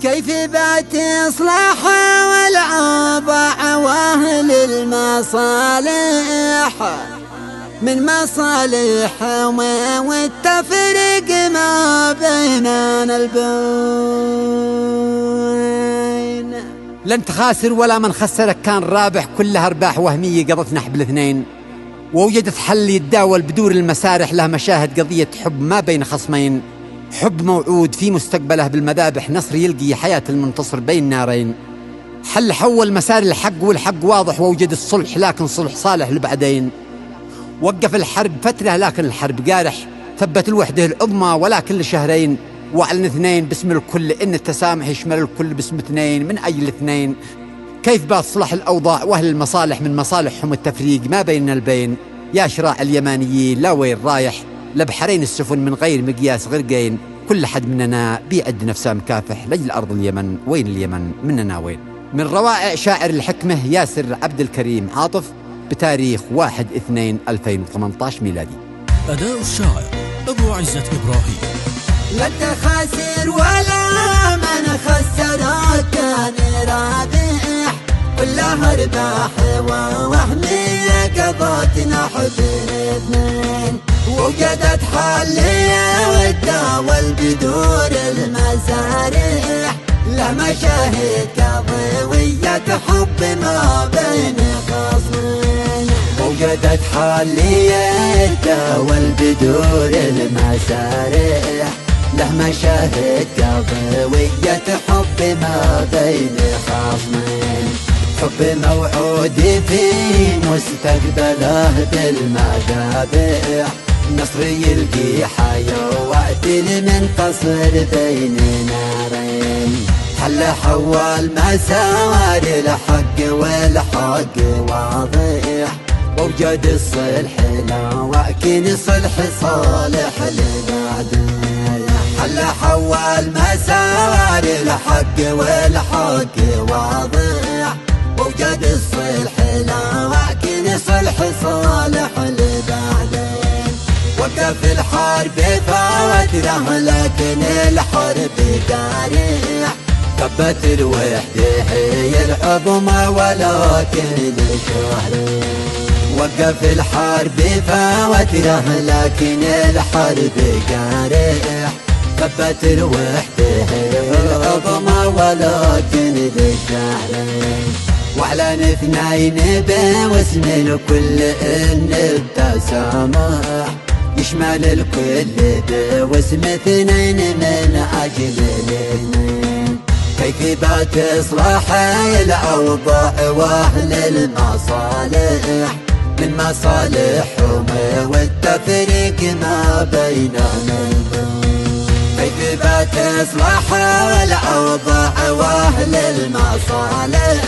كيف بات إصلاح والعباء وأهل المصالح من مصالح والتفريق ما بيننا البين. لن تخاسر ولا من خسرك كان رابح، كلها أرباح وهمية قضتنا حب الاثنين، ووجدت حل يتداول بدور المسارح، له مشاهد قضية حب ما بين خصمين، حب موعود في مستقبله بالمذابح، نصر يلقي حياة المنتصر بين نارين. حل حول مسار الحق والحق واضح، ووجد الصلح لكن صلح صالح لبعدين. وقف الحرب فترة لكن الحرب قارح، ثبت الوحدة العظمى ولكن لشهرين، واعلن اثنين باسم الكل إن التسامح يشمل الكل باسم اثنين من أجل اثنين. كيف بات صلح الأوضاع وأهل المصالح من مصالحهم التفريق ما بين البين. يا شراع اليمانيين لا وين رايح، لبحرين السفن من غير مقياس غرقين، كل حد مننا بيعد نفسه مكافح لجل أرض اليمن، وين اليمن مننا وين. من روائع شاعر الحكمة ياسر عبد الكريم عاطف بتاريخ 1/2/2018 ميلادي. أداء الشاعر أبو عزة إبراهيم. لا تخاسر ولا من خسرك كان رابح، كلها أرباح ووهمية قضتنا حب الاثنين. وجدت حلية والداول بدور المسارح، له مشاهد قضية حب ما بين خصمين. وجدت حلية الداول بدور المسارح، له مشاهد قضية حب ما بين خصمين. حب موعود في مستقبله بالمذابح، نصر يلقي حياة وعدل منتصر بين نارين. حل حول مسار الحق والحق واضح، ووجد الصلح لكن صلح صالح لبعدين. حل حول مسار الحق والحق واضح، ووجد الصلح لكن صلح صالح لبعدين. وقف الحرب فترة لكن الحرب قارح، ثبت الوحدة هي العظمى ولكن لشهرين. وقف الحرب فترة لكن الحرب قارح، ثبت الوحدة هي العظمى ولكن لشهرين. واعلن اثنين بواسم الكل إن التسامح يشمل الكل بواسم اثنين من أجل الاثنين. كيف بات إصلاح الأوضاع وأهل المصالح من مصالحهم والتفريق ما بيننا البين. كيف بات إصلاح الأوضاع وأهل المصالح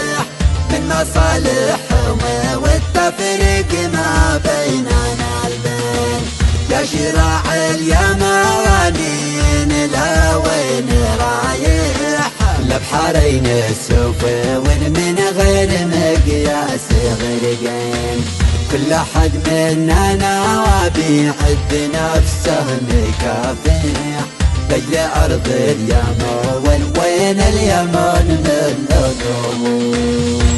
من مصالحهم والتفريق ما بيننا البين. يا شراع اليمانيين لا وين رايح، لبحرين السفن من غير مقياس غرقين. كل حد مننا وبيعد نفسه مكافح لجل أرض اليمن، وين اليمن من النور.